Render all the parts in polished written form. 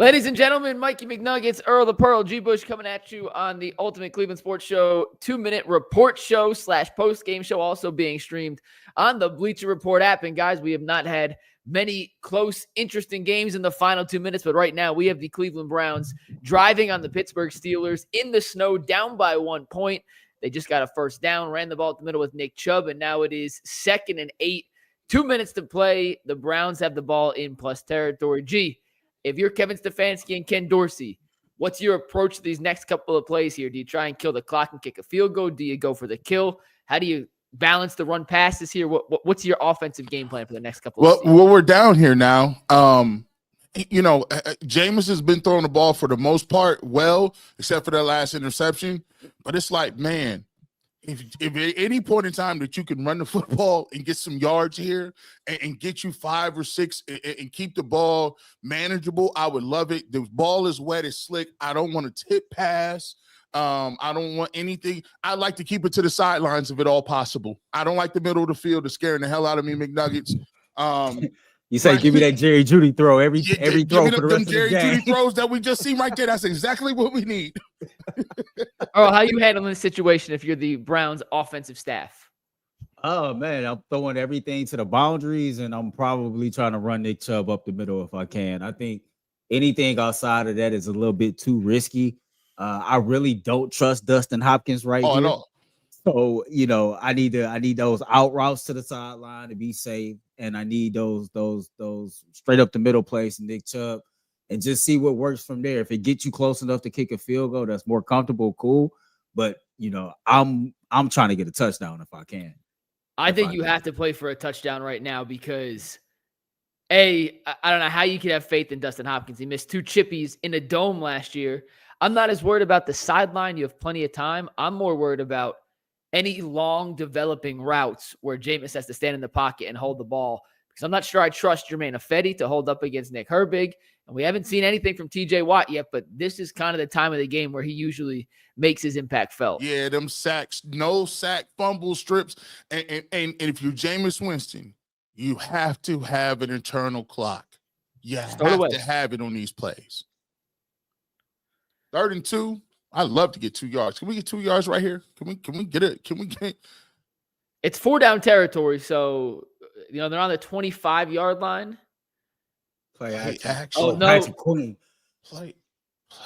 Ladies and gentlemen, Mikey McNuggets, Earl the Pearl, G. Bush coming at you on the Ultimate Cleveland Sports Show 2-minute report show / post-game show, also being streamed on the Bleacher Report app. And guys, we have not had many close, interesting games in the final 2 minutes, but right now we have the Cleveland Browns driving on the Pittsburgh Steelers in the snow, down by 1 point. They just got a first down, ran the ball at the middle with Nick Chubb, and now it is 2nd and 8. 2 minutes to play. The Browns have the ball in plus territory. G, if you're Kevin Stefanski and Ken Dorsey, what's your approach to these next couple of plays here? Do you try and kill the clock and kick a field goal? Do you go for the kill? How do you balance the run passes here? What's your offensive game plan for the next couple of seasons? Well, we're down here now. Jameis has been throwing the ball for the most part well, except for that last interception. But it's like, man, if at any point in time that you can run the football and get some yards here and get you 5 or 6 and keep the ball manageable, I would love it. The ball is wet, it's slick. I don't want to tip pass. I don't want anything. I like to keep it to the sidelines if at all possible. I don't like the middle of the field. It's scaring the hell out of me, McNuggets. You say, give me that Jerry Jeudy throw every throw for the rest of the Jerry game. Jeudy throws that we just seen right there. That's exactly what we need. Earl, how you handling this situation if you're the Browns offensive staff? Oh, man, I'm throwing everything to the boundaries, and I'm probably trying to run Nick Chubb up the middle if I can. I think anything outside of that is a little bit too risky. I really don't trust Dustin Hopkins here. No. So, I need those out routes to the sideline to be safe, and I need those straight up the middle plays to Nick Chubb, and just see what works from there. If it gets you close enough to kick a field goal, that's more comfortable, cool. But I'm trying to get a touchdown if I can. I think you have to play for a touchdown right now because, I don't know how you could have faith in Dustin Hopkins. He missed 2 chippies in a dome last year. I'm not as worried about the sideline. You have plenty of time. I'm more worried about any long developing routes where Jameis has to stand in the pocket and hold the ball, because I'm not sure I trust Jermaine Ifedi to hold up against Nick Herbig. And we haven't seen anything from TJ Watt yet, but this is kind of the time of the game where he usually makes his impact felt. Yeah, them sacks, no sack, fumble strips. And if you're Jameis Winston, you have to have an internal clock. You have to have it on these plays. 3rd and 2. I'd love to get 2 yards. Can we get 2 yards right here? Can we get it? Can we get? It's 4 down territory, so they're on the 25-yard line. Play action. Oh no, Patrick Queen. Play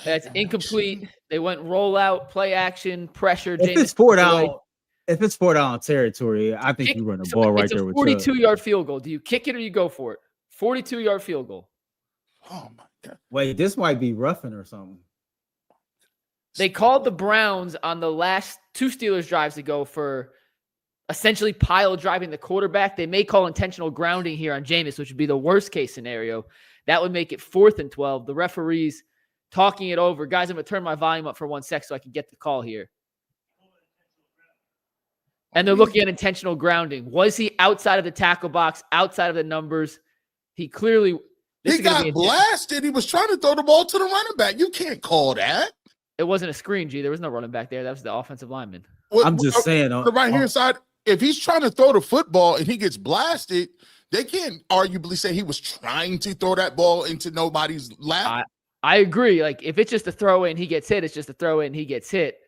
that's incomplete. Action. They went roll out, play action, pressure. If it's 4 down territory, I think you run the ball right there with 42-yard field goal. Do you kick it or you go for it? 42-yard field goal. Oh my God! Wait, this might be roughing or something. They called the Browns on the last 2 Steelers drives to go for essentially pile driving the quarterback. They may call intentional grounding here on Jameis, which would be the worst case scenario. That would make it 4th and 12. The referees talking it over. Guys, I'm going to turn my volume up for 1 sec so I can get the call here. And they're looking at intentional grounding. Was he outside of the tackle box, outside of the numbers? He clearly... He got blasted. He was trying to throw the ball to the running back. You can't call that. It wasn't a screen, G. There was no running back there. That was the offensive lineman. I'm just saying. The right-hand side, if he's trying to throw the football and he gets blasted, they can't arguably say he was trying to throw that ball into nobody's lap. I agree. Like, if it's just a throw in, he gets hit. It's just a throw in, he gets hit.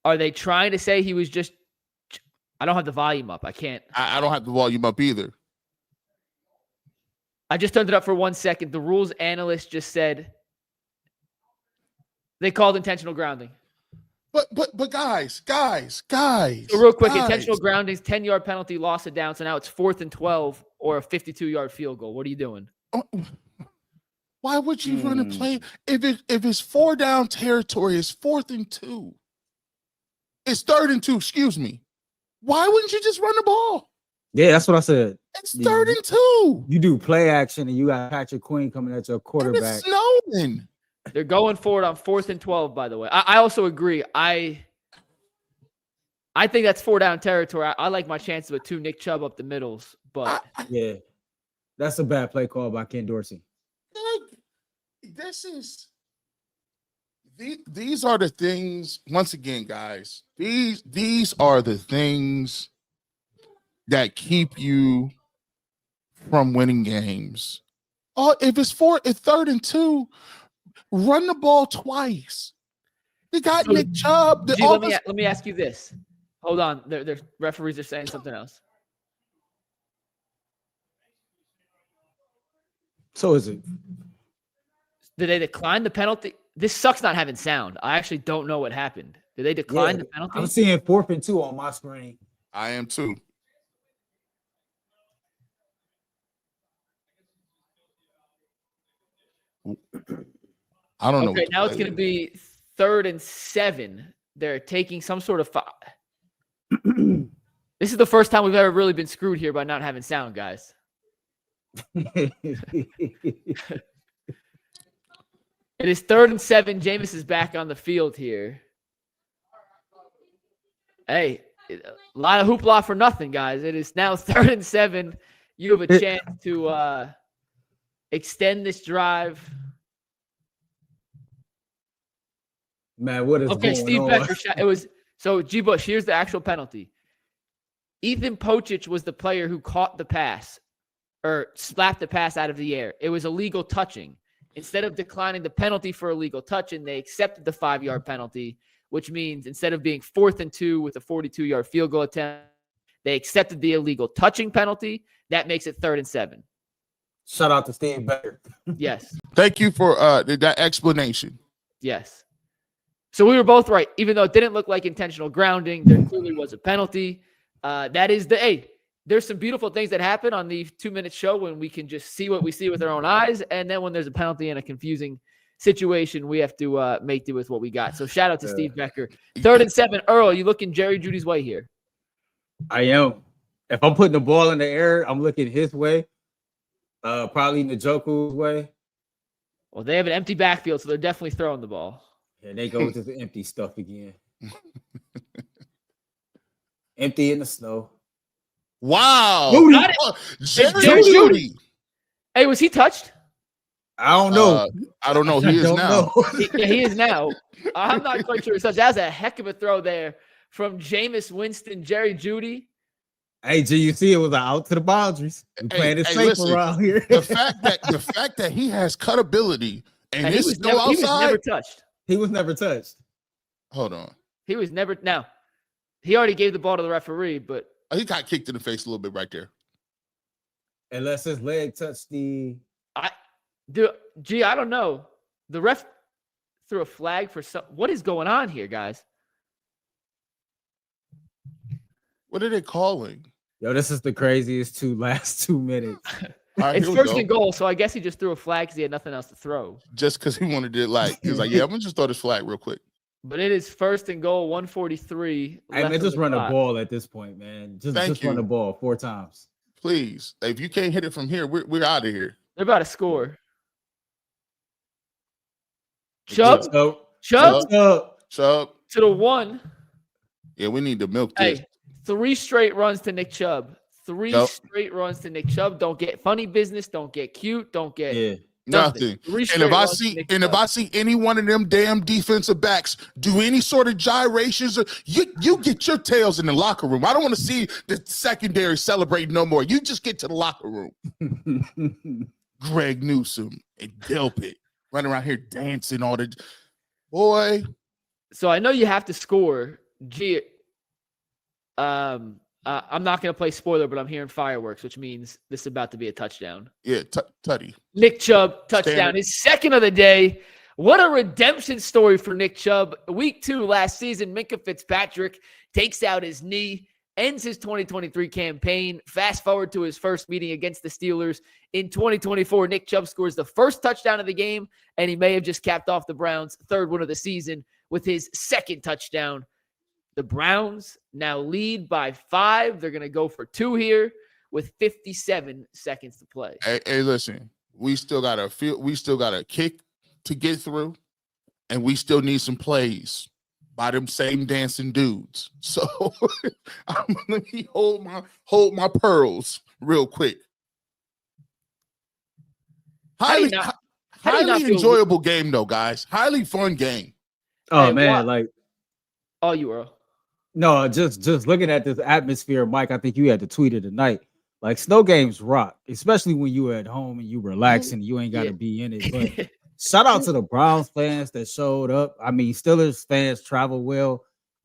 Are they trying to say he was just – I don't have the volume up. I can't. I don't have the volume up either. I just turned it up for 1 second. The rules analyst just said – they called intentional grounding. But guys. So real quick, intentional grounding is 10-yard penalty, loss of down. So now it's 4th and 12 or a 52-yard field goal. What are you doing? Why would you run a play if it's 4 down territory? It's 4th and 2. It's 3rd and 2. Excuse me. Why wouldn't you just run the ball? Yeah, that's what I said. It's 3rd and 2. You do play action, and you got Patrick Queen coming at your quarterback. And it's snowing. They're going for it on 4th and 12, by the way. I also agree. I think that's 4 down territory. I like my chances with 2 Nick Chubb up the middles, but yeah, that's a bad play call by Ken Dorsey. These are the things. Once again, guys, these are the things that keep you from winning games. Oh, if it's 3rd and 2, run the ball twice. They got Nick Chubb. Let me ask you this. Hold on. Their referees are saying something else. So is it? Did they decline the penalty? This sucks not having sound. I actually don't know what happened. Did they decline the penalty? I'm seeing 4th and 2 on my screen. I am too. I don't know. Okay, now it's going to be 3rd and 7. They're taking some sort of This is the first time we've ever really been screwed here by not having sound, guys. It is 3rd and 7. Jameis is back on the field here. Hey, a lot of hoopla for nothing, guys. It is now 3rd and 7. You have a chance to extend this drive. Man, what is going Steve on? Becker shot. It was so G. Bush. Here's the actual penalty. Ethan Pochich was the player who caught the pass or slapped the pass out of the air. It was illegal touching. Instead of declining the penalty for illegal touching, they accepted the 5-yard penalty, which means instead of being 4th and 2 with a 42-yard field goal attempt, they accepted the illegal touching penalty. That makes it 3rd and 7. Shout out to Steve Becker. Yes. Thank you for that explanation. Yes. So we were both right. Even though it didn't look like intentional grounding, there clearly was a penalty. That is there's some beautiful things that happen on the 2-minute show when we can just see what we see with our own eyes. And then when there's a penalty in a confusing situation, we have to make do with what we got. So shout out to Steve Becker. 3rd and 7. Earl, you looking Jerry Jeudy's way here? I am. If I'm putting the ball in the air, I'm looking his way. Probably Njoku's way. Well, they have an empty backfield, so they're definitely throwing the ball. Yeah, they go to the empty stuff again. Empty in the snow. Wow. Jerry Jeudy. Hey, was he touched? I don't know. I don't know. He is now. He is now. I'm not quite sure. So that was a heck of a throw there from Jameis Winston, Jerry Jeudy. Hey, G, you see it was out to the boundaries. We playing it safe around here. the fact that he has cut ability and he was never touched. He was never touched. Hold on. He was never. Now, he already gave the ball to the referee, but he got kicked in the face a little bit right there. Unless his leg touched the. I don't know. The ref threw a flag for some. What is going on here, guys? What are they calling? Yo, this is the craziest last 2 minutes. Right, it's 1st and goal, so I guess he just threw a flag because he had nothing else to throw. Just because he wanted it, he was like, yeah, I'm going to just throw this flag real quick. But it is 1st and goal, 143. Hey, man, just run the ball at this point, man. Just run the ball 4 times. Please. If you can't hit it from here, we're out of here. They're about to score. Chubb. To the 1. Yeah, we need to milk this. Hey, 3 straight runs to Nick Chubb. 3 straight runs to Nick Chubb. Don't get funny business. Don't get cute. Don't get nothing. And if I see any one of them damn defensive backs do any sort of gyrations, you get your tails in the locker room. I don't want to see the secondary celebrate no more. You just get to the locker room. Greg Newsome and Delpit running around here dancing all the boy. So I know you have to score. I'm not going to play spoiler, but I'm hearing fireworks, which means this is about to be a touchdown. Yeah, Tutty. Nick Chubb, touchdown. His 2nd of the day. What a redemption story for Nick Chubb. Week 2 last season, Minkah Fitzpatrick takes out his knee, ends his 2023 campaign. Fast forward to his first meeting against the Steelers in 2024. Nick Chubb scores the first touchdown of the game, and he may have just capped off the Browns' 3rd win of the season with his 2nd touchdown. The Browns now lead by 5. They're going to go for 2 here with 57 seconds to play. Hey, listen, we still got a kick to get through, and we still need some plays by them same dancing dudes. So let me hold my pearls real quick. Highly enjoyable game though, guys. Highly fun game. Oh man, you were. No, just looking at this atmosphere, Mike. I think you had to tweet it tonight. Like snow games rock, especially when you at home and you relaxing, you ain't got to be in it. But shout out to the Browns fans that showed up. I mean, Steelers fans travel well.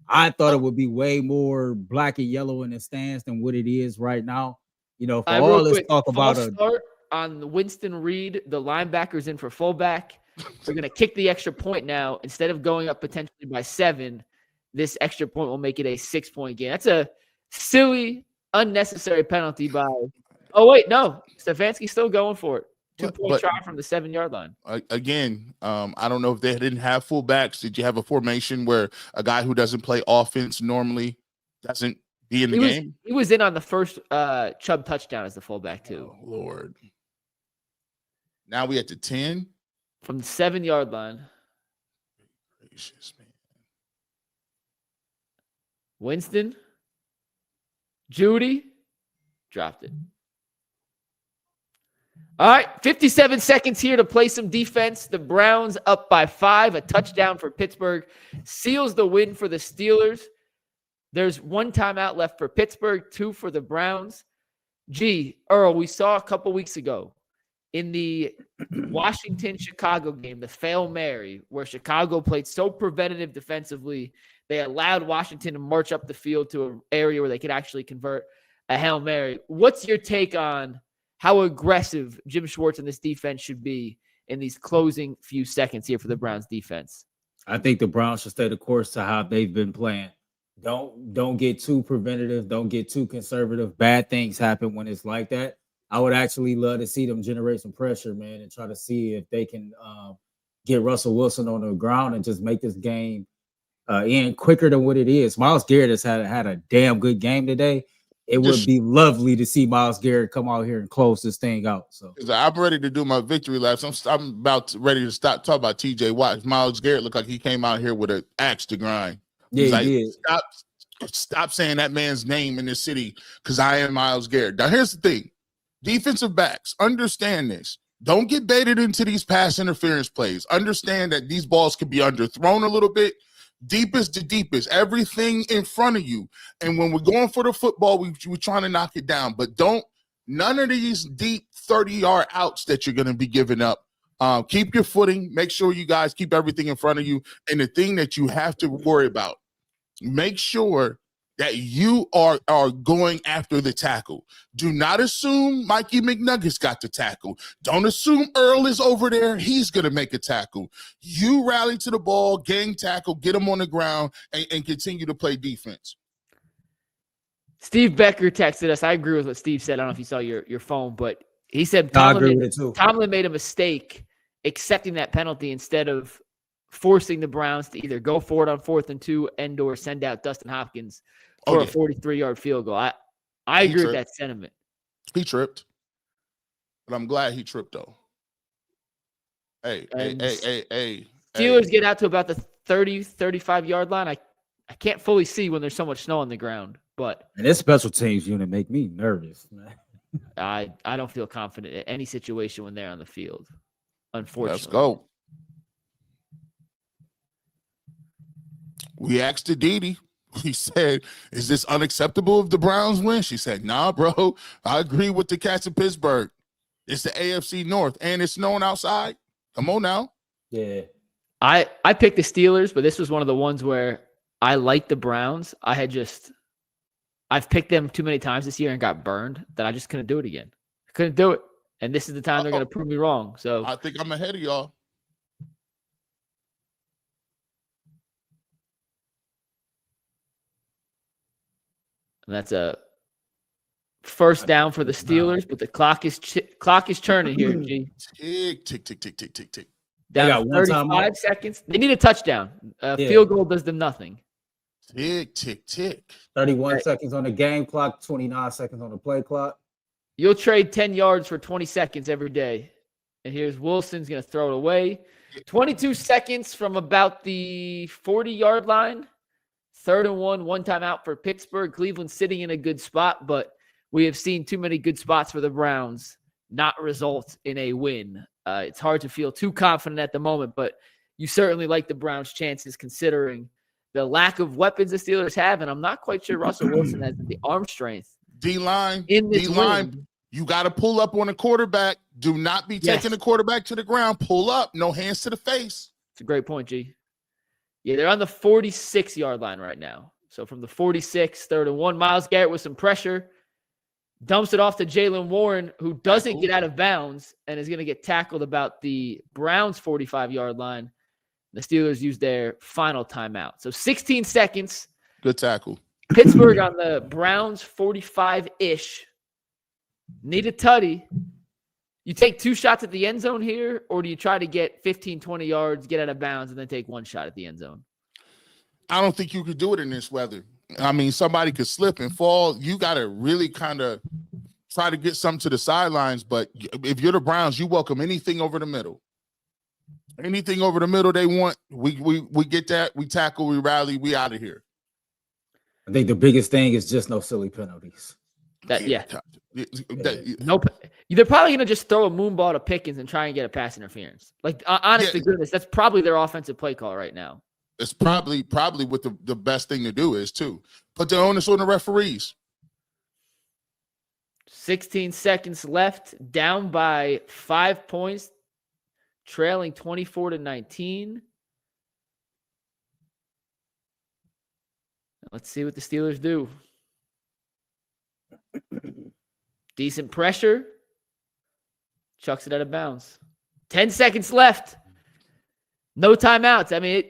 I thought it would be way more black and yellow in the stands than what it is right now. You know, for all this talk about start on Winston Reed, the linebacker's in for fullback. We're going to kick the extra point now. Instead of going up potentially by 7, this extra point will make it a 6-point game. That's a silly, unnecessary penalty by – oh, wait, no. Stefanski's still going for it. 2-point try from the 7-yard line. Again, I don't know if they didn't have fullbacks. Did you have a formation where a guy who doesn't play offense normally doesn't be in the game? He was in on the first Chubb touchdown as the fullback, too. Oh, Lord. Now we at the 10. From the 7-yard line. Gracious, man. Winston. Judy. Dropped it. All right, 57 seconds here to play some defense. The Browns up by 5. A touchdown for Pittsburgh seals the win for the Steelers. There's 1 timeout left for Pittsburgh, 2 for the Browns. Earl, we saw a couple weeks ago in the Washington-Chicago game, the Hail Mary, where Chicago played so preventative defensively, they allowed Washington to march up the field to an area where they could actually convert a Hail Mary. What's your take on how aggressive Jim Schwartz and this defense should be in these closing few seconds here for the Browns defense? I think the Browns should stay the course to how they've been playing. Don't get too preventative. Don't get too conservative. Bad things happen when it's like that. I would actually love to see them generate some pressure, man, and try to see if they can get Russell Wilson on the ground and just make this game end quicker than what it is. Myles Garrett has had a damn good game today. It would be lovely to see Myles Garrett come out here and close this thing out. So I'm ready to do my victory laps. I'm about ready to stop talking about TJ Watt. Myles Garrett looked like he came out here with an axe to grind. Yeah, he did. Stop saying that man's name in this city because I am Myles Garrett. Now, here's the thing. Defensive backs, understand this. Don't get baited into these pass interference plays. Understand that these balls could be underthrown a little bit. Deepest to deepest, everything in front of you. And when we're going for the football, we're trying to knock it down. But none of these deep 30-yard outs that you're going to be giving up. Keep your footing. Make sure you guys keep everything in front of you. And the thing that you have to worry about, make sure that you are going after the tackle. Do not assume Mikey McNuggets got the tackle. Don't assume Earl is over there. He's going to make a tackle. You rally to the ball, gang tackle, get him on the ground, and continue to play defense. Steve Becker texted us. I agree with what Steve said. I don't know if you saw your phone, but he said Tomlin made a mistake accepting that penalty instead of forcing the Browns to either go for it on 4th and 2 and or send out Dustin Hopkins for a 43-yard field goal. I agree with that sentiment. He tripped, but I'm glad he tripped though. Hey. Steelers get out to about the 30, 35-yard line. I can't fully see when there's so much snow on the ground, but and this special teams unit make me nervous, man. I don't feel confident in any situation when they're on the field. Unfortunately. Let's go. We asked Aditi. He said, is this unacceptable if the Browns win? She said, nah, bro. I agree with the cats in Pittsburgh. It's the AFC North, and it's snowing outside. Come on now. Yeah. I picked the Steelers, but this was one of the ones where I liked the Browns. I've picked them too many times this year and got burned that I just couldn't do it again. I couldn't do it. And this is the time they're going to prove me wrong. So I think I'm ahead of y'all. And that's a first down for the Steelers, but the clock is turning here, G. Tick, tick, tick, tick, tick, tick. Down to 35 seconds. They need a touchdown. Field goal does them nothing. Tick, tick, tick. 31 seconds on the game clock, 29 seconds on the play clock. You'll trade 10 yards for 20 seconds every day. And here's Wilson's going to throw it away. 22 seconds from about the 40-yard line. 3rd and 1 time out for Pittsburgh. Cleveland sitting in a good spot, but we have seen too many good spots for the Browns not result in a win. It's hard to feel too confident at the moment, but you certainly like the Browns' chances considering the lack of weapons the Steelers have, and I'm not quite sure Russell Wilson has the arm strength D-line, in this D-line, wind. you got to pull up on the quarterback. Do not be taking the quarterback to the ground. Pull up. No hands to the face. It's a great point, G. Yeah, they're on the 46-yard line right now. So from the 46, 3rd and 1, Myles Garrett with some pressure. Dumps it off to Jaylen Warren, who doesn't get out of bounds and is going to get tackled about the Browns' 45-yard line. The Steelers use their final timeout. So 16 seconds. Good tackle. Pittsburgh on the Browns' 45-ish. Need a tutty. You take 2 shots at the end zone here, or do you try to get 15, 20 yards, get out of bounds, and then take 1 shot at the end zone? I don't think you could do it in this weather. I mean, somebody could slip and fall. You got to really kind of try to get something to the sidelines. But if you're the Browns, you welcome anything over the middle. Anything over the middle they want, we get that. We tackle, we rally, we out of here. I think the biggest thing is just no silly penalties. Nope. They're probably going to just throw a moonball to Pickens and try and get a pass interference. Like, honest to goodness, that's probably their offensive play call right now. It's probably what the best thing to do is, too. Put the onus on the referees. 16 seconds left, down by 5 points, trailing 24-19. Let's see what the Steelers do. Decent pressure. Chucks it out of bounds. 10 seconds left. No timeouts. I mean,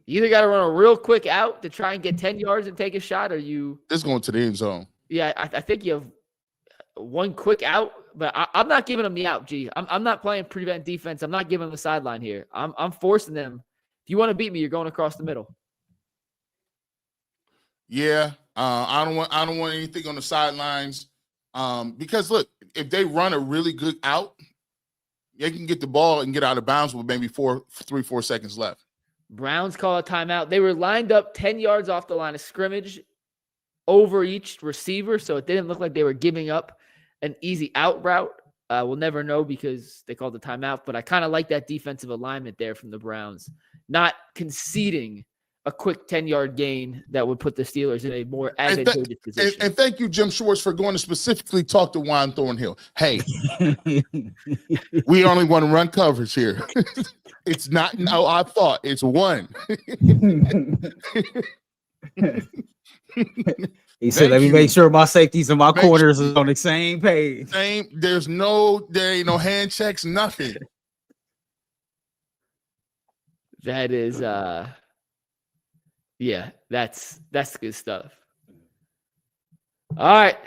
you either got to run a real quick out to try and get 10 yards and take a shot, or you... It's going to the end zone. Yeah, I think you have one quick out, but I'm not giving them the out, G. I'm not playing prevent defense. I'm not giving them the sideline here. I'm forcing them. If you want to beat me, you're going across the middle. Yeah, I don't want anything on the sidelines because look, if they run a really good out, they can get the ball and get out of bounds with maybe 4 seconds left. Browns call a timeout. They were lined up 10 yards off the line of scrimmage over each receiver, so it didn't look like they were giving up an easy out route. We'll never know because they called the timeout, but I kind of like that defensive alignment there from the Browns, not conceding a quick 10-yard gain that would put the Steelers in a more advantageous position. And thank you, Jim Schwartz, for going to specifically talk to Juan Thornhill. Hey, we only want to run coverage here. It's not no, I thought it's one. He said, let me make sure my safeties and my corners is on the same page. There ain't no hand checks, nothing. That is yeah, that's good stuff. All right.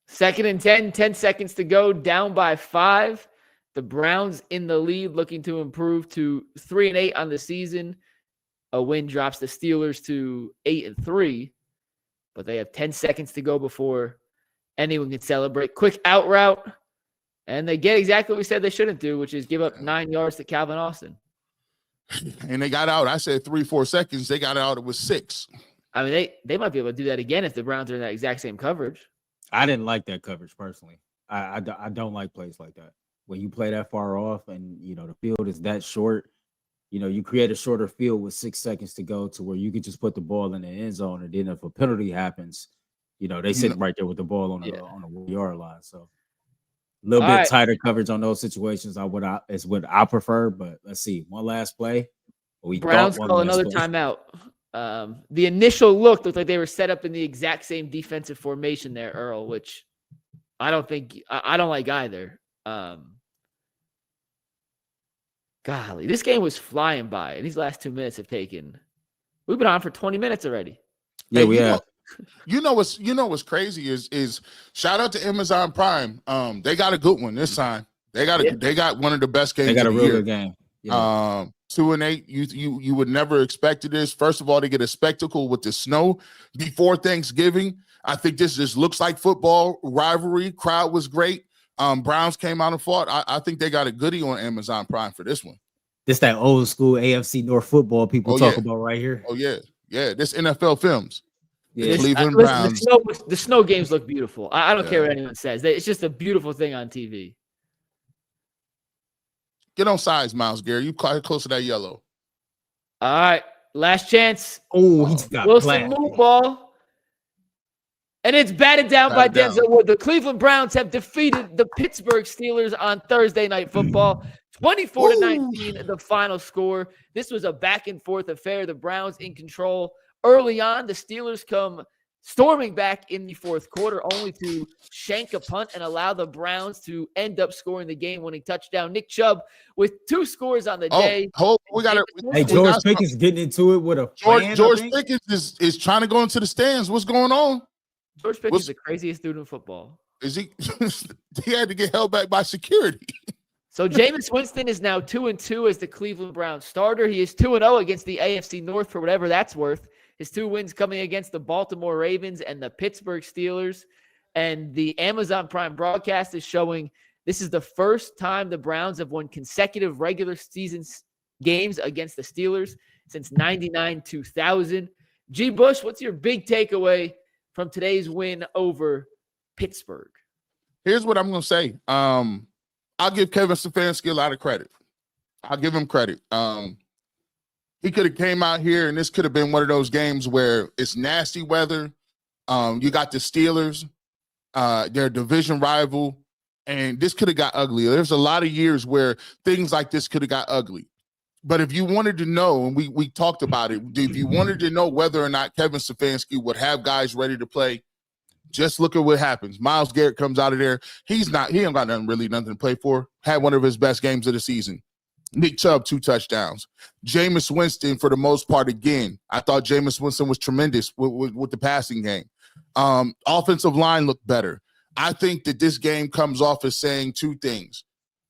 2nd and 10, 10 seconds to go, down by 5. The Browns in the lead, looking to improve to 3-8 on the season. A win drops the Steelers to 8-3, but they have 10 seconds to go before anyone can celebrate. Quick out route, and they get exactly what we said they shouldn't do, which is give up 9 yards to Calvin Austin. And they got out. I said 3-4 seconds. They got out. It was 6. I mean, they might be able to do that again if the Browns are in that exact same coverage. I didn't like that coverage personally. I don't like plays like that. When you play that far off and, the field is that short, you create a shorter field with 6 seconds to go to where you can just put the ball in the end zone. And then if a penalty happens, they sit right there with the ball on the 1-yard line. So a little bit tighter coverage on those situations is what I prefer. But let's see. One last play. Browns call another timeout. The initial looked like they were set up in the exact same defensive formation there, Earl, which I don't like either. Golly, this game was flying by, and these last 2 minutes we've been on for 20 minutes already. Yeah, we have. What's crazy is shout out to Amazon Prime. They got a good one this time. They got one of the best games. They got a real good game. Yeah. 2-8. You would never expect this. First of all, to get a spectacle with the snow before Thanksgiving. I think this just looks like football rivalry. Crowd was great. Browns came out and fought. I think they got a goodie on Amazon Prime for this one. This that old school AFC North football people talk about right here. Oh yeah. This NFL Films. Yeah. Cleveland Browns. The snow games look beautiful. I don't care what anyone says. It's just a beautiful thing on TV. Get on sides, Myles Garrett. You close to that yellow. All right. Last chance. Oh, he's got Wilson move ball. And it's batted down by Denzel Wood. The Cleveland Browns have defeated the Pittsburgh Steelers on Thursday Night Football. 24-19, the final score. This was a back-and-forth affair. The Browns in control early on. The Steelers come storming back in the fourth quarter, only to shank a punt and allow the Browns to end up scoring the game-winning touchdown. Nick Chubb with 2 scores on the day. George Pickens getting into it with a George Pickens is trying to go into the stands. What's going on? George Pickens is the craziest dude in football. Is he? He had to get held back by security. So Jameis Winston is now 2-2 as the Cleveland Browns starter. He is 2-0 against the AFC North for whatever that's worth. His 2 wins coming against the Baltimore Ravens and the Pittsburgh Steelers. And the Amazon Prime broadcast is showing this is the first time the Browns have won consecutive regular season games against the Steelers since 99-2000. G. Bush, what's your big takeaway from today's win over Pittsburgh? Here's what I'm going to say. I'll give Kevin Stefanski a lot of credit. I'll give him credit. He could have came out here, and this could have been one of those games where it's nasty weather. You got the Steelers, their division rival, and this could have got ugly. There's a lot of years where things like this could have got ugly. But if you wanted to know, and we talked about it, if you wanted to know whether or not Kevin Stefanski would have guys ready to play, just look at what happens. Myles Garrett comes out of there. He ain't got nothing to play for. Had one of his best games of the season. Nick Chubb, 2 touchdowns. Jameis Winston, for the most part, again, I thought Jameis Winston was tremendous with the passing game. Offensive line looked better. I think that this game comes off as saying 2 things.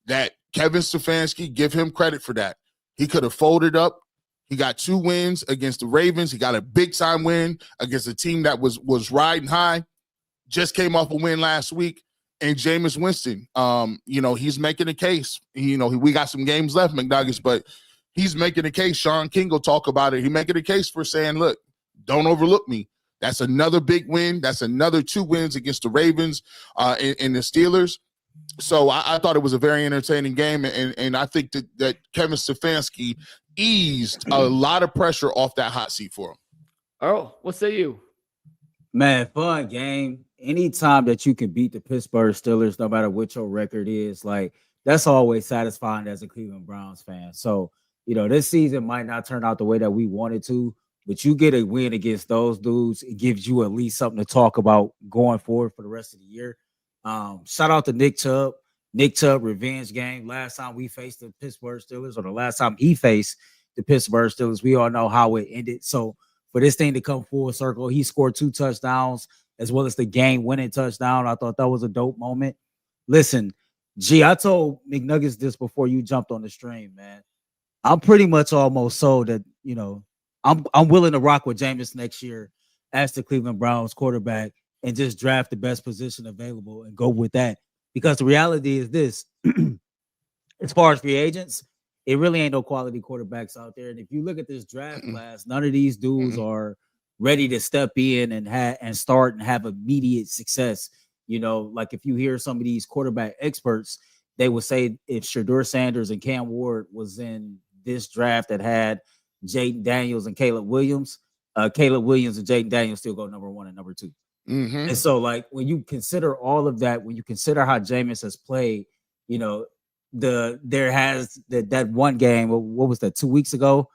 That Kevin Stefanski, give him credit for that. He could have folded up. He got 2 wins against the Ravens. He got a big-time win against a team that was riding high. Just came off a win last week. And Jameis Winston, he's making a case. We got some games left, McNuggets, but he's making a case. Sean King will talk about it. He's making a case for saying, look, don't overlook me. That's another big win. That's another 2 wins against the Ravens and the Steelers. So I thought it was a very entertaining game, and I think that Kevin Stefanski eased a lot of pressure off that hot seat for him. Earl, what say you? Man, fun game. Anytime that you can beat the Pittsburgh Steelers, no matter what your record is, like that's always satisfying as a Cleveland Browns fan. So, this season might not turn out the way that we wanted to, but you get a win against those dudes, it gives you at least something to talk about going forward for the rest of the year. Shout out to Nick Chubb. Nick Chubb revenge game. Last time we faced the Pittsburgh Steelers, or the last time he faced the Pittsburgh Steelers, we all know how it ended. So for this thing to come full circle, he scored 2 touchdowns as well as the game-winning touchdown. I thought that was a dope moment. Listen, G, I told McNuggets this before you jumped on the stream, man. I'm pretty much almost sold that, I'm willing to rock with Jameis next year as the Cleveland Browns quarterback and just draft the best position available and go with that. Because the reality is this, as far as free agents, it really ain't no quality quarterbacks out there. And if you look at this draft class, none of these dudes are ready to step in and start and have immediate success. Like if you hear some of these quarterback experts, they would say if Shedeur Sanders and Cam Ward was in this draft that had Jaden Daniels and Caleb Williams and Jaden Daniels still go number 1 and number 2. Mm-hmm. And so, like, when you consider all of that, when you consider how Jameis has played, there has that one game, what was that, 2 weeks ago,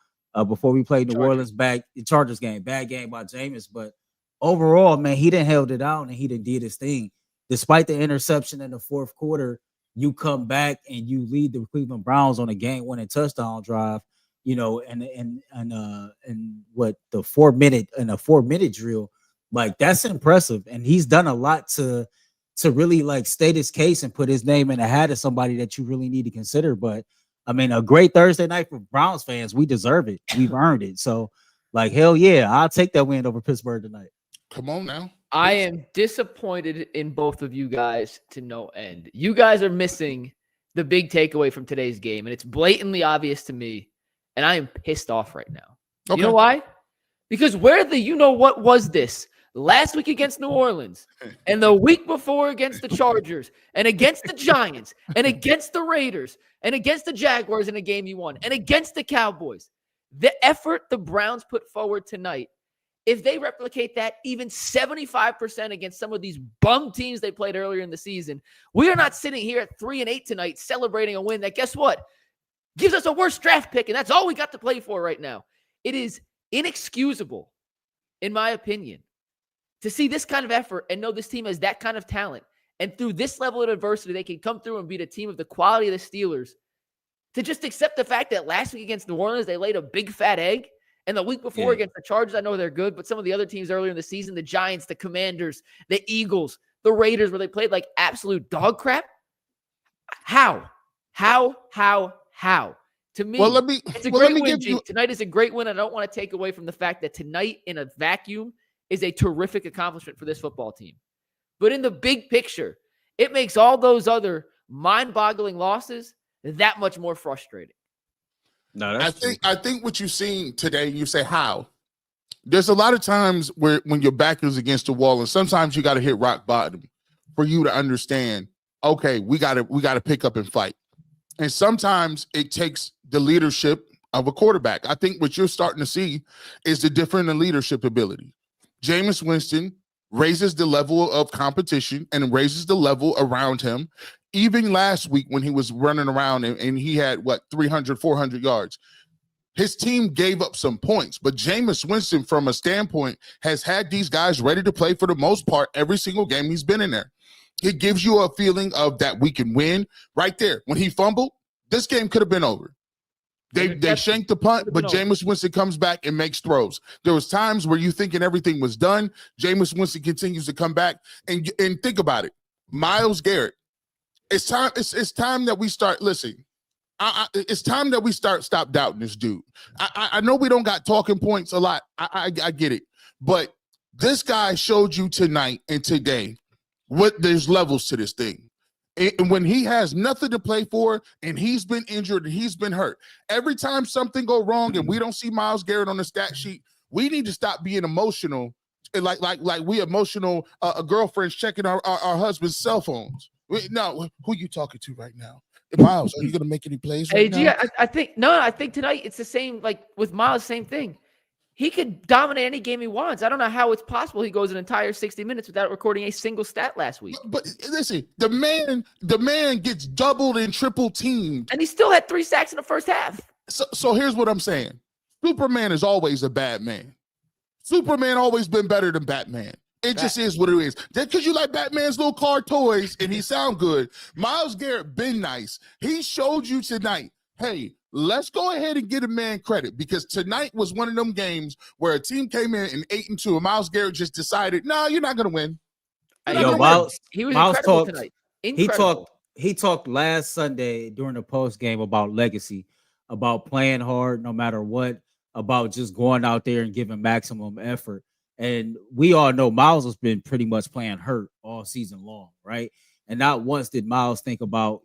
before we played New Orleans back, the Chargers game, bad game by Jameis. But overall, man, he didn't held it down and he didn't did his thing. Despite the interception in the fourth quarter, you come back and you lead the Cleveland Browns on a game-winning touchdown drive, and what the 4-minute drill, like that's impressive. And he's done a lot to really like state his case and put his name in the hat of somebody that you really need to consider. But I mean, a great Thursday night for Browns fans. We deserve it. We've earned it. So, like, hell yeah, I'll take that win over Pittsburgh tonight. Come on now. I am disappointed in both of you guys to no end. You guys are missing the big takeaway from today's game, and it's blatantly obvious to me, and I am pissed off right now. Okay. You know why? Because what was this? Last week against New Orleans, and the week before against the Chargers, and against the Giants, and against the Raiders, and against the Jaguars in a game you won, and against the Cowboys. The effort the Browns put forward tonight if they replicate that even 75% against some of these bum teams they played earlier in the season, we are not sitting here at 3-8 tonight celebrating a win that, guess what, gives us a worse draft pick, and that's all we got to play for right now. It is inexcusable, in my opinion, to see this kind of effort and know this team has that kind of talent, and through this level of adversity, they can come through and beat a team of the quality of the Steelers, to just accept the fact that last week against New Orleans, they laid a big fat egg. And the week before against the Chargers, I know they're good, but some of the other teams earlier in the season, the Giants, the Commanders, the Eagles, the Raiders, where they played like absolute dog crap. How? To me, it's a great win, G. Tonight is a great win. I don't want to take away from the fact that tonight in a vacuum is a terrific accomplishment for this football team. But in the big picture, it makes all those other mind-boggling losses that much more frustrating. No, I think what you've seen today, you say how. There's a lot of times when your back is against the wall, and sometimes you got to hit rock bottom for you to understand, okay, we got to pick up and fight. And sometimes it takes the leadership of a quarterback. I think what you're starting to see is the difference in leadership ability. Jameis Winston raises the level of competition and raises the level around him. Even last week when he was running around and he had, 300, 400 yards, his team gave up some points. But Jameis Winston, from a standpoint, has had these guys ready to play for the most part every single game he's been in there. It gives you a feeling of that we can win right there. When he fumbled, this game could have been over. They shanked the punt, but Jameis Winston comes back and makes throws. There was times where you thinking everything was done. Jameis Winston continues to come back. And think about it. Myles Garrett. It's time that we start listening. It's time that we stop doubting this dude. I know we don't got talking points a lot. I get it. But this guy showed you tonight and today what there's levels to this thing. And when he has nothing to play for and he's been injured and he's been hurt, every time something go wrong and we don't see Myles Garrett on the stat sheet, we need to stop being emotional. Like we emotional girlfriends checking our husband's cell phones. No, who you talking to right now? Myles, are you going to make any plays right now? I think tonight it's the same, like with Myles, same thing. He could dominate any game he wants. I don't know how it's possible he goes an entire 60 minutes without recording a single stat last week. But listen, the man gets doubled and triple teamed. And he still had 3 sacks in the first half. So here's what I'm saying. Superman is always a bad man. Superman always been better than Batman. It just is what it is. Just because you like Batman's little car toys and he sound good, Myles Garrett been nice. He showed you tonight, hey, let's go ahead and get a man credit, because tonight was one of them games where a team came in and 8-2 and Myles Garrett just decided, no, you're not going to win. He was incredible tonight. Incredible. He talked last Sunday during the post game about legacy, about playing hard no matter what, about just going out there and giving maximum effort. And we all know Myles has been pretty much playing hurt all season long, right? And not once did Myles think about,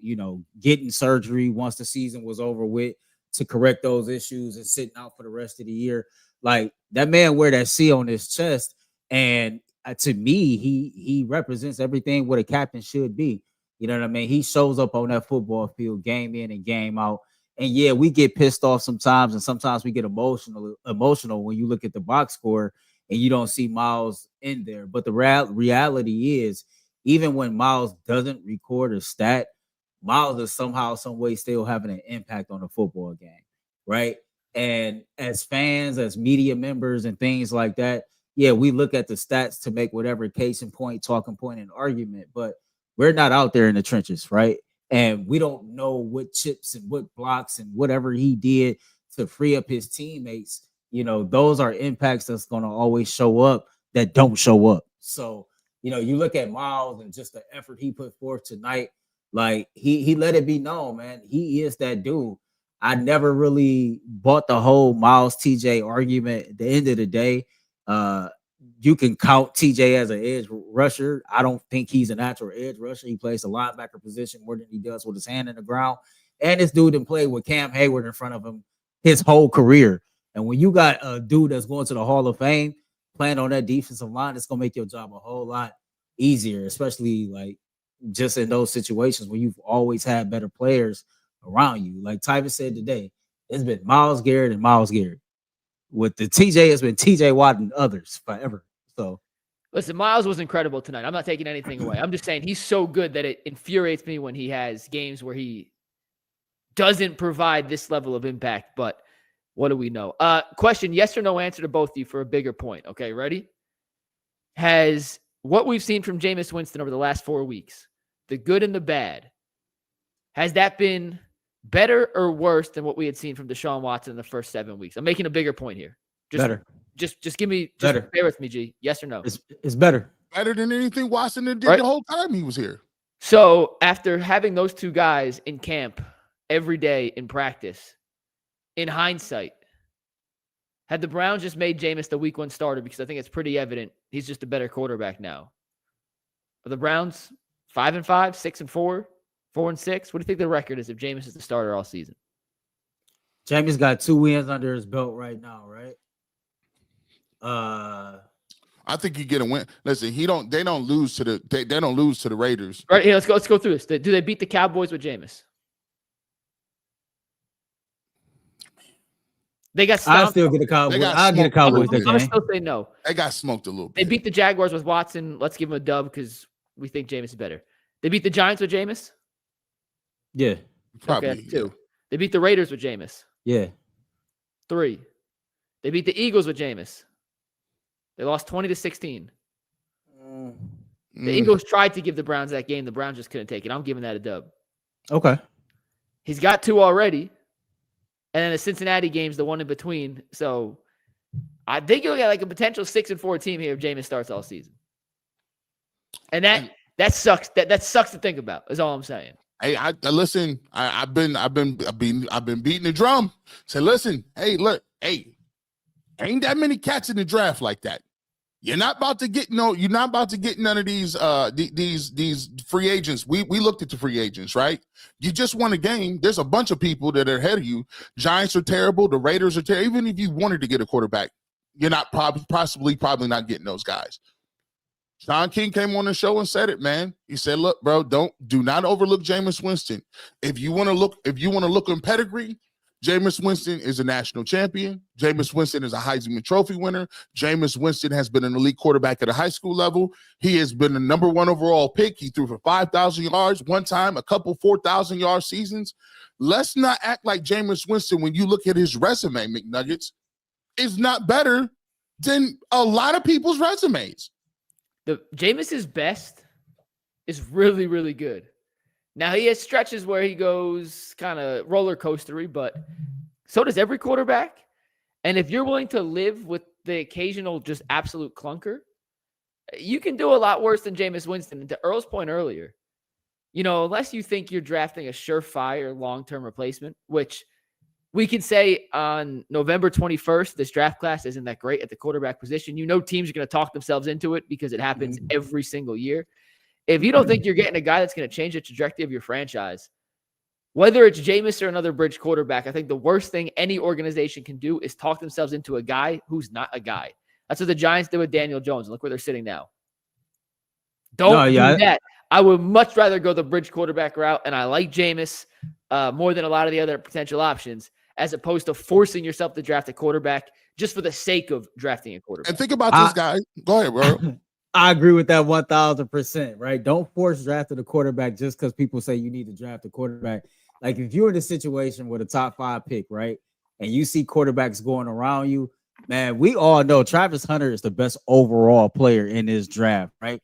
getting surgery once the season was over with to correct those issues and sitting out for the rest of the year. Like, that man wear that C on his chest. And to me, he represents everything what a captain should be. You know what I mean? He shows up on that football field game in and game out. And yeah, we get pissed off sometimes, and sometimes we get emotional when you look at the box score and you don't see Myles in there. But the reality is, even when Myles doesn't record a stat, Myles is somehow, some way still having an impact on the football game, right? And as fans, as media members and things like that, yeah, we look at the stats to make whatever case in point, talking point, and argument, but we're not out there in the trenches, right? And we don't know what chips and what blocks and whatever he did to free up his teammates. Those are impacts that's going to always show up that don't show up. So, you look at Myles and just the effort he put forth tonight, like he let it be known, man, he is that dude. I never really bought the whole Myles TJ argument. At the end of the day, you can count TJ as an edge rusher. I don't think he's a natural edge rusher. He plays a linebacker position more than he does with his hand in the ground. And this dude didn't play with Cam Hayward in front of him his whole career. And when you got a dude that's going to the Hall of Fame playing on that defensive line, it's going to make your job a whole lot easier, especially like just in those situations where you've always had better players around you. Like Tyvus said today, it's been Myles Garrett and Myles Garrett. with the TJ has been TJ Watt and others forever. So listen, Myles was incredible tonight. I'm not taking anything away. I'm just saying he's so good that it infuriates me when he has games where he doesn't provide this level of impact. But what do we know? Question, yes or no answer to both of you for a bigger point. Okay, ready? Has what we've seen from Jameis Winston over the last 4 weeks, the good and the bad, has that been better or worse than what we had seen from Deshaun Watson in the first 7 weeks? I'm making a bigger point here. better. Just give me, just Better. bear with me, G. Yes or no? It's better. Better than anything Washington did Right. the whole time he was here. So after having those two guys in camp every day in practice, in hindsight, had the Browns just made Jameis the week 1 starter, because I think it's pretty evident he's just a better quarterback now. Are the Browns 5-5, 6-4, 4-6? What do you think the record is if Jameis is the starter all season? Jameis got 2 wins under his belt right now, right? I think you get a win. Listen, they don't lose to the Raiders. Right here, let's go through this. Do they beat the Cowboys with Jameis? They got I stomped. still get a Cowboys. got I'll get a smoked. Cowboys I'm that gonna game. still say no. They got smoked a little They bit. beat the Jaguars with Watson. Let's give them a dub because we think Jameis is better. They beat the Giants with Jameis. Yeah, Probably Okay, 2. They beat the Raiders with Jameis. yeah. 3. They beat the Eagles with Jameis. They lost 20-16. The Eagles tried to give the Browns that game. The Browns just couldn't take it. I'm giving that a dub. Okay. He's got 2 already. And then the Cincinnati game's the one in between. So I think you'll get like a potential 6-4 team here if Jameis starts all season. And that sucks. That sucks to think about, is all I'm saying. Hey, listen. I've been beating the drum. Say, listen. Hey, look. Hey, ain't that many cats in the draft like that. You're not about to get none of these free agents. We looked at the free agents, right? You just won a game. There's a bunch of people that are ahead of you. Giants are terrible. The Raiders are terrible. Even if you wanted to get a quarterback, you're not probably not getting those guys. Sean King came on the show and said it, man. He said, look, bro, do not overlook Jameis Winston. If you want to look in pedigree, Jameis Winston is a national champion. Jameis Winston is a Heisman Trophy winner. Jameis Winston has been an elite quarterback at a high school level. He has been the number 1 overall pick. He threw for 5,000 yards one time, a couple 4,000-yard seasons. Let's not act like Jameis Winston, when you look at his resume, McNuggets, is not better than a lot of people's resumes. The Jameis's best is really, really good. Now, he has stretches where he goes kind of roller coastery, but so does every quarterback. And if you're willing to live with the occasional just absolute clunker, you can do a lot worse than Jameis Winston. And to Earl's point earlier, unless you think you're drafting a surefire long-term replacement, which we can say on November 21st, this draft class isn't that great at the quarterback position. Teams are going to talk themselves into it because it happens every single year. If you don't think you're getting a guy that's going to change the trajectory of your franchise, whether it's Jameis or another bridge quarterback, I think the worst thing any organization can do is talk themselves into a guy who's not a guy. That's what the Giants did with Daniel Jones. Look where they're sitting now. Don't do that. I would much rather go the bridge quarterback route, and I like Jameis more than a lot of the other potential options, as opposed to forcing yourself to draft a quarterback just for the sake of drafting a quarterback. And think about this guy. Go ahead, bro. I agree with that 1,000%, right? Don't force drafting a quarterback just because people say you need to draft a quarterback. Like, if you're in a situation with a top 5 pick, right, and you see quarterbacks going around you, man, we all know Travis Hunter is the best overall player in this draft, right?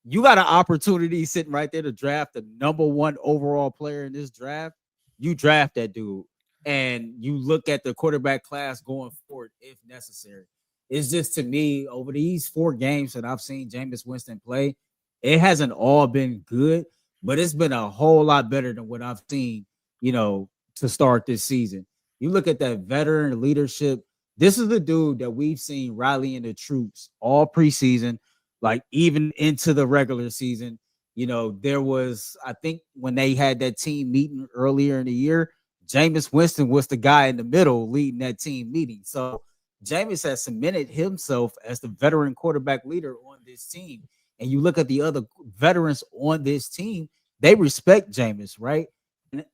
You got an opportunity sitting right there to draft the number 1 overall player in this draft. You draft that dude, and you look at the quarterback class going forward if necessary. It's just, to me, over these 4 games that I've seen Jameis Winston play, it hasn't all been good, but it's been a whole lot better than what I've seen, to start this season. You look at that veteran leadership. This is the dude that we've seen rallying the troops all preseason, like even into the regular season. There was, I think, when they had that team meeting earlier in the year, Jameis Winston was the guy in the middle leading that team meeting. So Jameis has cemented himself as the veteran quarterback leader on this team. And you look at the other veterans on this team, they respect Jameis, right? And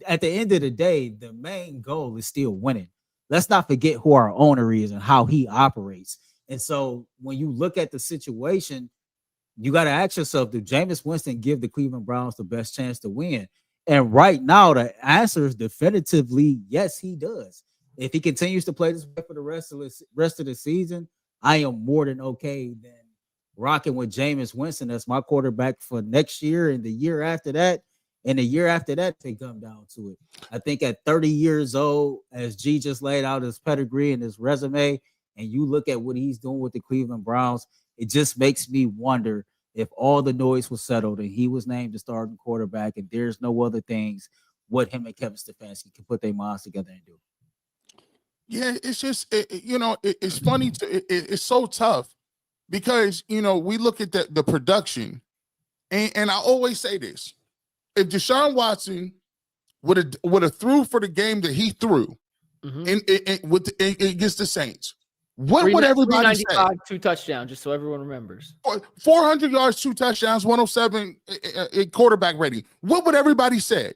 at the end of the day, the main goal is still winning. let's not forget who our owner is and how he operates. And so when you look at the situation, you got to ask yourself, did Jameis Winston give the Cleveland Browns the best chance to win? And right now, the answer is definitively yes, he does. If he continues to play this way for the rest of the season, I am more than okay than rocking with Jameis Winston as my quarterback for next year and the year after that. And the year after that, they come down to it. I think at 30 years old, as G just laid out his pedigree and his resume, and you look at what he's doing with the Cleveland Browns, it just makes me wonder if all the noise was settled and he was named the starting quarterback and there's no other things, what him and Kevin Stefanski can put their minds together and do. Yeah, it's just, it's funny. It's so tough because, we look at the production and I always say this. If Deshaun Watson would have threw for the game that he threw against the Saints, what would everybody say? 2 touchdowns, just so everyone remembers. 400 yards, 2 touchdowns, 107 quarterback rating. What would everybody say?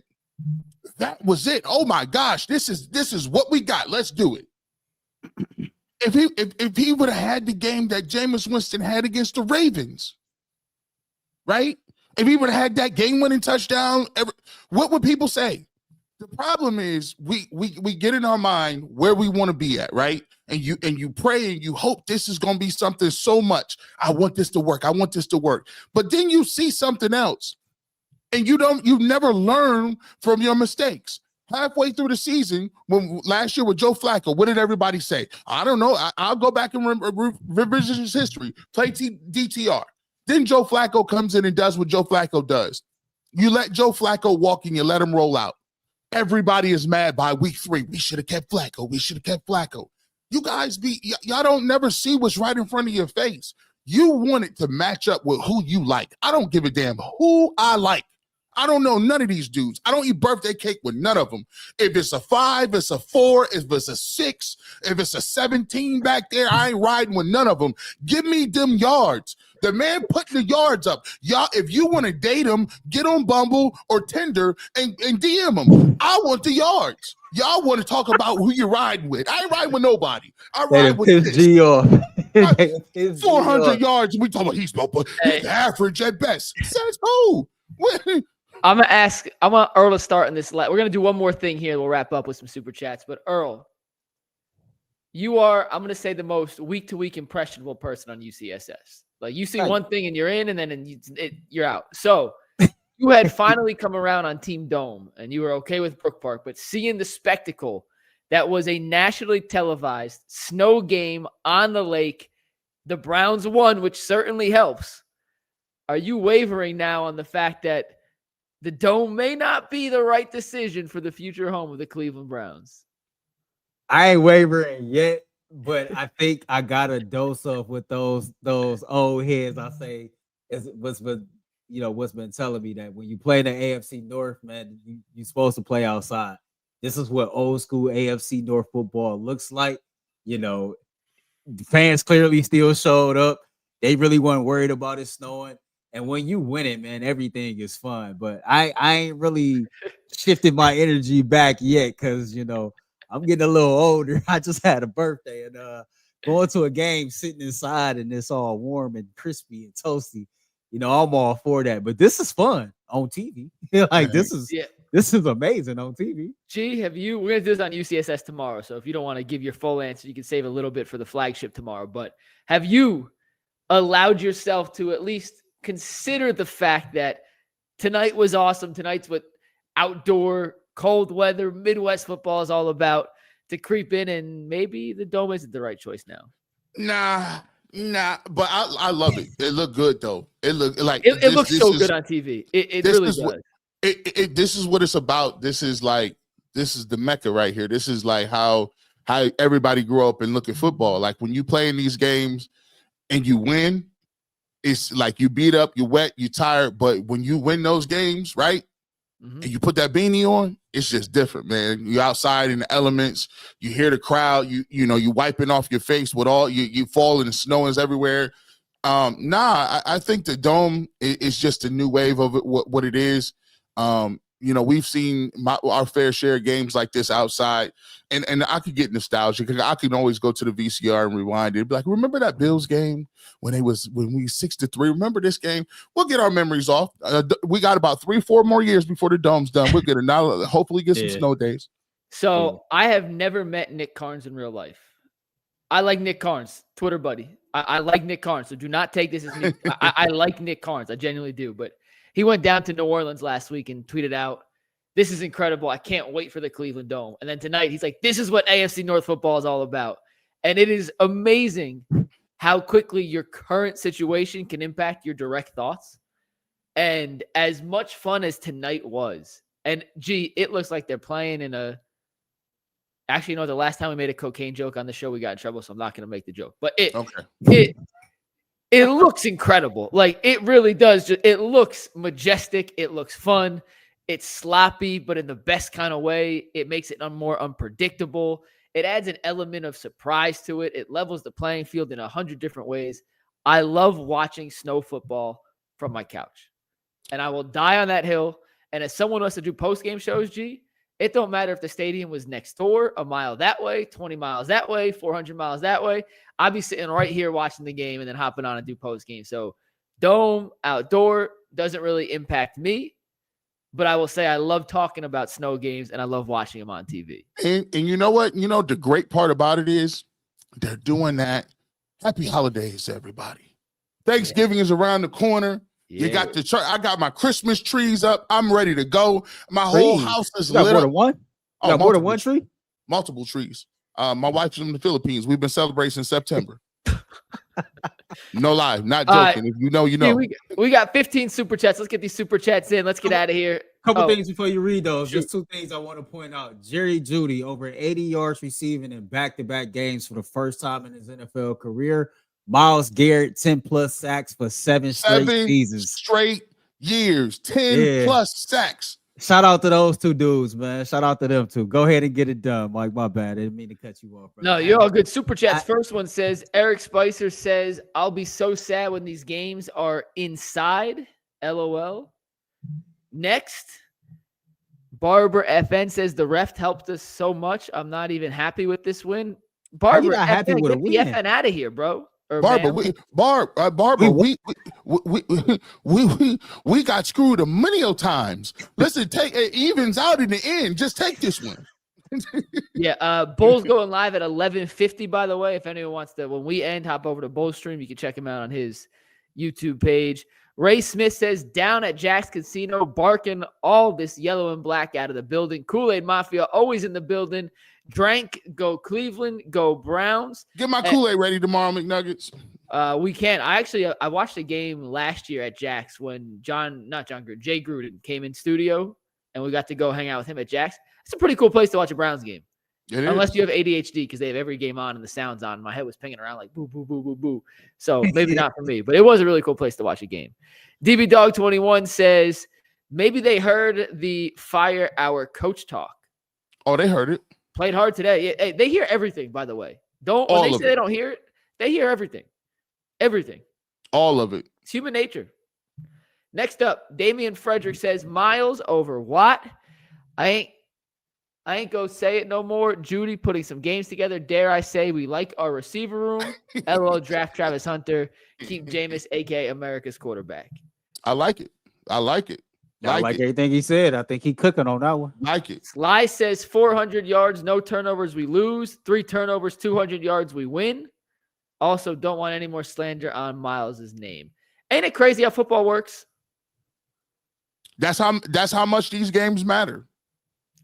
That was it. Oh my gosh, this is what we got. Let's do it. If he would have had the game that Jameis Winston had against the Ravens, right? If he would have had that game-winning touchdown, what would people say? The problem is we get in our mind where we want to be at, right? And you pray and you hope this is going to be something so much. I want this to work. I want this to work. But then you see something else, and you never learn from your mistakes. Halfway through the season, when last year with Joe Flacco, what did everybody say? I don't know. I'll go back and revision his history. Play DTR. Then Joe Flacco comes in and does what Joe Flacco does. You let Joe Flacco walk and you let him roll out. Everybody is mad by week 3. We should have kept Flacco. We should have kept Flacco. You guys y'all don't never see what's right in front of your face. You want it to match up with who you like. I don't give a damn who I like. I don't know none of these dudes. I don't eat birthday cake with none of them. If it's a 5, it's a 4. If it's a 6, if it's a 17 back there, I ain't riding with none of them. Give me them yards. The man putting the yards up. Y'all, if you want to date him, get on Bumble or Tinder and DM him. I want the yards. Y'all want to talk about who you're riding with. I ain't riding with nobody. I ride with this. G off. 400 yards. We talk about he's average at best. Says who? I'm I want Earl to start in this. We're going to do one more thing here. We'll wrap up with some super chats. But Earl, you are, I'm going to say, the most week-to-week impressionable person on UCSS. Like, you see one thing and you're in, and then you're out. So you had finally come around on Team Dome, and you were okay with Brook Park. But seeing the spectacle that was a nationally televised snow game on the lake, the Browns won, which certainly helps. Are you wavering now on the fact that the Dome may not be the right decision for the future home of the Cleveland Browns? I ain't wavering yet, but I think I got a dose of with those old heads. I say is what's been telling me that when you play in the AFC North, man, you're supposed to play outside. This is what old school AFC North football looks like. The fans clearly still showed up. They really weren't worried about it snowing. And when you win it, man, everything is fun. But I ain't really shifted my energy back yet because, I'm getting a little older. I just had a birthday and going to a game, sitting inside and it's all warm and crispy and toasty. I'm all for that. But this is fun on TV. This is amazing on TV. G, we're going to do this on UCSS tomorrow. So if you don't want to give your full answer, you can save a little bit for the flagship tomorrow. But have you allowed yourself to at least consider the fact that tonight was awesome? Tonight's what outdoor, cold weather, Midwest football is all about, to creep in, and maybe the Dome isn't the right choice now. Nah, but I love it. It looked good though. It looked like it looks so good on TV. It really does. This is what it's about. This is the Mecca right here. This is like how everybody grew up and look at football. Like when you play in these games and you win, it's like you beat up, you're wet, you're tired. But when you win those games, right? Mm-hmm. And you put that beanie on, it's just different, man. You're outside in the elements. You hear the crowd. You wiping off your face with all you falling and snow is everywhere. I think the Dome is just a new wave of it. What it is. we've seen our fair share of games like this outside, and I could get nostalgic because I can always go to the VCR and rewind it. Be like, remember that Bills game when we 6-3? Remember this game? We'll get our memories off. We got about 3-4 more years before the dome's done. We'll get it now. Hopefully, get some snow days. So I have never met Nick Carnes in real life. I like Nick Carnes, Twitter buddy. I like Nick Carnes, so do not take this as me. I like Nick Carnes. I genuinely do, but he went down to New Orleans last week and tweeted out, "This is incredible. I can't wait for the Cleveland Dome." And then tonight, he's like, "This is what AFC North football is all about." And it is amazing how quickly your current situation can impact your direct thoughts. And as much fun as tonight was, and it looks like they're playing in a – actually, the last time we made a cocaine joke on the show, we got in trouble, so I'm not going to make the joke. But it looks incredible. Like, it really does. It looks majestic. It looks fun. It's sloppy, but in the best kind of way. It makes it more unpredictable. It adds an element of surprise to it. It levels the playing field in 100 different ways. I love watching snow football from my couch. And I will die on that hill. And as someone wants to do post-game shows, it don't matter if the stadium was next door, a mile that way, 20 miles that way, 400 miles that way. I'll be sitting right here watching the game and then hopping on and do post-game. So dome, outdoor, doesn't really impact me. But I will say I love talking about snow games and I love watching them on TV. And you know what? The great part about it is they're doing that. Happy holidays, everybody. Thanksgiving is around the corner. You got the church. I got my Christmas trees up. I'm ready to go. My whole house is lit up. More than one? You got more than one tree? Multiple trees. My wife's in the Philippines. We've been celebrating since September. No lie, not joking. If you know, you know. We got 15 super chats. Let's get these super chats in. Let's get out of here. Couple things before you read those. Just two things I want to point out. Jerry Jeudy over 80 yards receiving in back-to-back games for the first time in his NFL career. Myles Garrett, 10+ sacks for 7 straight seasons. Straight years, 10+ sacks. Shout out to those two dudes, man. Shout out to them too. Go ahead and get it done, Mike. My bad. I didn't mean to cut you off. No, you're all good. Super chats. First one says, Eric Spicer says, "I'll be so sad when these games are inside. LOL. Next, Barbara FN says, "The ref helped us so much. I'm not even happy with this win." Barbara, not happy with a win? Get the FN out of here, bro. Barbara, we got screwed a many times. Listen, it evens out in the end. Just take this one. Bull's going live at 11:50. By the way, if anyone wants to, when we end, hop over to Bull's stream. You can check him out on his YouTube page. Ray Smith says, "Down at Jack's Casino, barking all this yellow and black out of the building. Kool-Aid Mafia always in the building. Drank, go Cleveland, go Browns." Get my Kool-Aid ready tomorrow, McNuggets. We can. I watched a game last year at Jack's when Jay Gruden came in studio, and we got to go hang out with him at Jack's. It's a pretty cool place to watch a Browns game. Unless you have ADHD, because they have every game on and the sound's on. My head was pinging around like boo, boo, boo, boo, boo. So maybe not for me, but it was a really cool place to watch a game. DB Dog 21 says, maybe they heard the fire our coach talk. Oh, they heard it. Played hard today. Hey, they hear everything, by the way. When they say they don't hear it, they hear everything. Everything. All of it. It's human nature. Next up, Damian Frederick says, Myles over Watt. I ain't gonna say it no more. Jeudy putting some games together. Dare I say we like our receiver room. LOL, draft Travis Hunter. Keep Jameis, a.k.a. America's quarterback. I like it. I like everything he said. I think he cooking on that one. Like it. Sly says 400 yards, no turnovers, we lose. 3 turnovers, 200 yards, we win. Also, don't want any more slander on Myles' name. Ain't it crazy how football works? That's how much these games matter.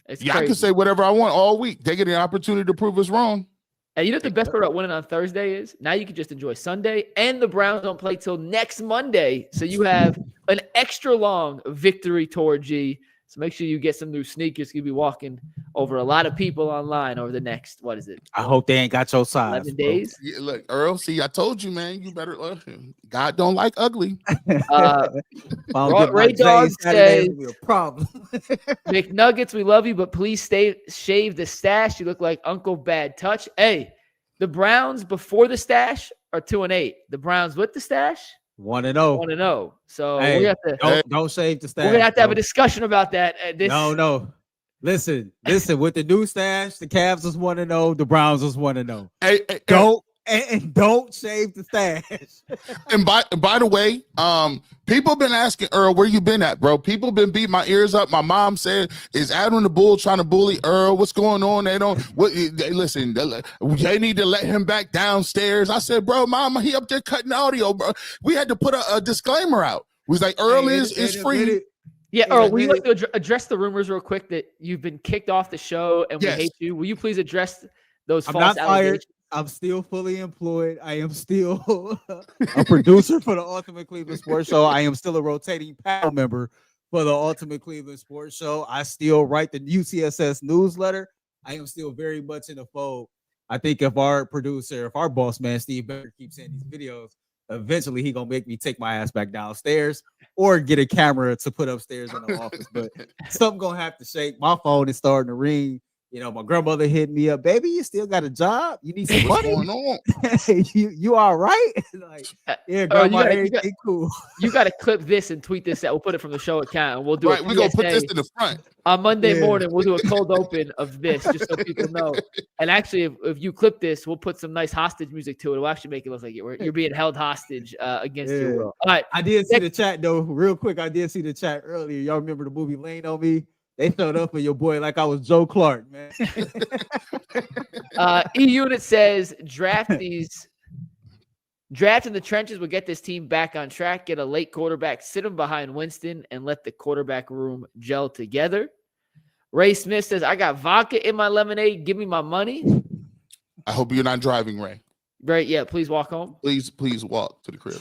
It's I crazy. can say whatever I want all week. They get an opportunity to prove us wrong. And you know what the best part about winning on Thursday is? Now you can just enjoy Sunday, and the Browns don't play till next Monday. So you have an extra long victory tour, G. So make sure you get some new sneakers. You'll be walking over a lot of people online over the next, what is it? I hope they ain't got your size. 11 days. Yeah, look, Earl, see, I told you, man, you better love him. God don't like ugly. Ray Dog says, a problem. McNuggets, we love you, but please shave the stash. You look like Uncle Bad Touch. Hey, the Browns before the stash are 2-8. The Browns with the stash, 1-0. 1-0. So Hey, we have to don't shave the stash. we're gonna have to have a bro. discussion about that. No. Listen. With the new stash, the Cavs was 1-0, the Browns was 1-0. Hey, Don't shave the stash. and by the way, people been asking Earl, where you been at, bro? People been beating my ears up. My mom said, "Is Adam the Bull trying to bully Earl? What's going on?" Listen, they need to let him back downstairs. I said, "Bro, mama, he up there cutting audio, bro." We had to put a disclaimer out. We was like, "Earl is free." Yeah, Earl, will you like to address the rumors real quick that you've been kicked off the show and we hate you? Will you please address those false allegations? I'm still fully employed. I am still a producer for the Ultimate Cleveland Sports Show. I am still a rotating panel member for the Ultimate Cleveland Sports Show. I still write the UCSS newsletter. I am still very much in the fold. I think if our boss man, Steve Becker, keeps saying these videos, eventually he gonna make me take my ass back downstairs or get a camera to put upstairs in the office. But something gonna have to shake. My phone is starting to ring. You know, my grandmother hit me up, baby. You still got a job? You need some money? What's going on? you all right? Like, yeah, grandma, everything cool. You got to clip this and tweet this out. We'll put it from the show account, and we'll do it. We're gonna put this in the front on Monday morning. We'll do a cold open of this, just so people know. And actually, if you clip this, we'll put some nice hostage music to it. It'll actually make it look like you're being held hostage against your will. All right. I did see the chat though, real quick. I did see the chat earlier. Y'all remember the movie Lean on Me? They showed up for your boy like I was Joe Clark, man. E-Unit says draft in the trenches will get this team back on track, get a late quarterback, sit him behind Winston, and let the quarterback room gel together. Ray Smith says, I got vodka in my lemonade. Give me my money. I hope you're not driving, Ray. Right, yeah, please walk home. Please walk to the crib.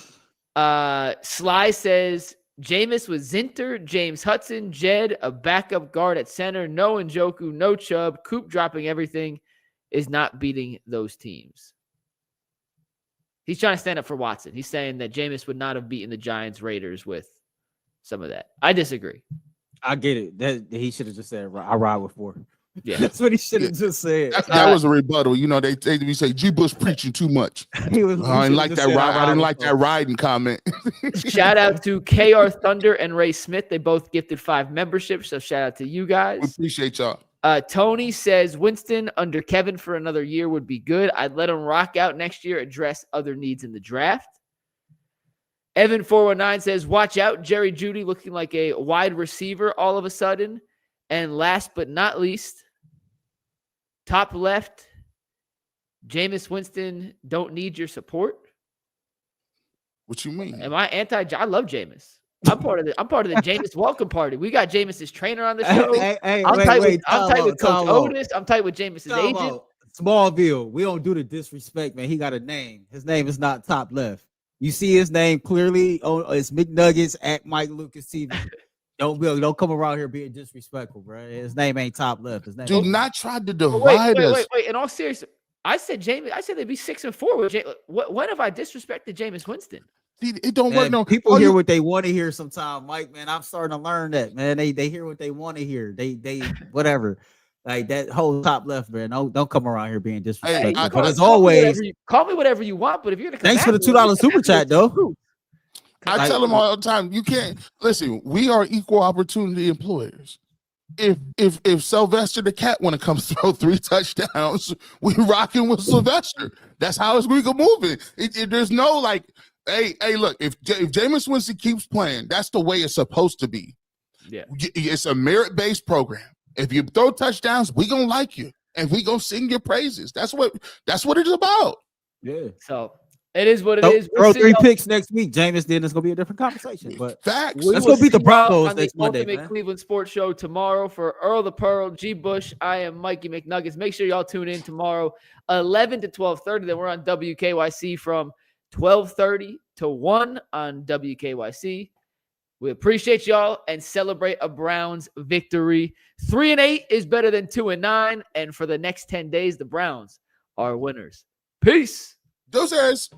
Sly says, Jameis with Zinter, James Hudson, Jed, a backup guard at center, no Njoku, no Chubb, Coop dropping everything is not beating those teams. He's trying to stand up for Watson. He's saying that Jameis would not have beaten the Giants Raiders with some of that. I disagree. I get it. That he should have just said, I ride with 4. Yeah, that's what he should have just said. That was a rebuttal. You know, they say G. Bush preaching too much. I didn't like that. I didn't like that riding comment. Shout out to KR Thunder and Ray Smith. They both gifted 5 memberships. So shout out to you guys. We appreciate y'all. Tony says Winston under Kevin for another year would be good. I'd let him rock out next year, address other needs in the draft. Evan 419 says, watch out, Jerry Jeudy looking like a wide receiver all of a sudden. And last but not least, top left, Jameis Winston don't need your support. What you mean? Am I anti? I love Jameis. I'm part of the Jameis welcome party. We got Jameis's trainer on the show. I'm tight with Coach Otis. I'm tight with Jameis's agent. Smallville. We don't do the disrespect, man. He got a name. His name is not top left. You see his name clearly. It's McNuggets at Mike Lucas TV. Don't come around here being disrespectful, bro. His name ain't top left. His name. Do not try to divide us. Wait. In all seriousness, I said Jameis. I said they'd be 6-4 with Jameis. When have I disrespected Jameis Winston? See, it don't work. No, people hear what they want to hear sometimes, Mike. Man, I'm starting to learn that, man. They hear what they want to hear. They whatever. Like that whole top left, man. Don't come around here being disrespectful. Hey, but as always, call me whatever you want. But if you're gonna thanks for the $2 super chat, though. I tell them all the time, you can't listen. We are equal opportunity employers. If Sylvester the cat want to come throw 3 touchdowns, we rocking with Sylvester. That's how it's we can move it. There's no like, hey, look. If Jameis Winston keeps playing, that's the way it's supposed to be. Yeah, it's a merit-based program. If you throw touchdowns, we gonna like you and we gonna sing your praises. That's what it's about. Yeah. So. It is what it is. Throw 3 picks next week, Jameis. Then it's gonna be a different conversation. But facts. Let's go beat the Broncos next Monday. Ultimate Cleveland Sports Show tomorrow for Earl the Pearl, G. Bush. I am Mikey McNuggets. Make sure y'all tune in tomorrow, 11 to 12:30. Then we're on WKYC from 12:30 to 1 on WKYC. We appreciate y'all and celebrate a Browns victory. 3-8 is better than 2-9, and for the next 10 days, the Browns are winners. Peace. Those guys.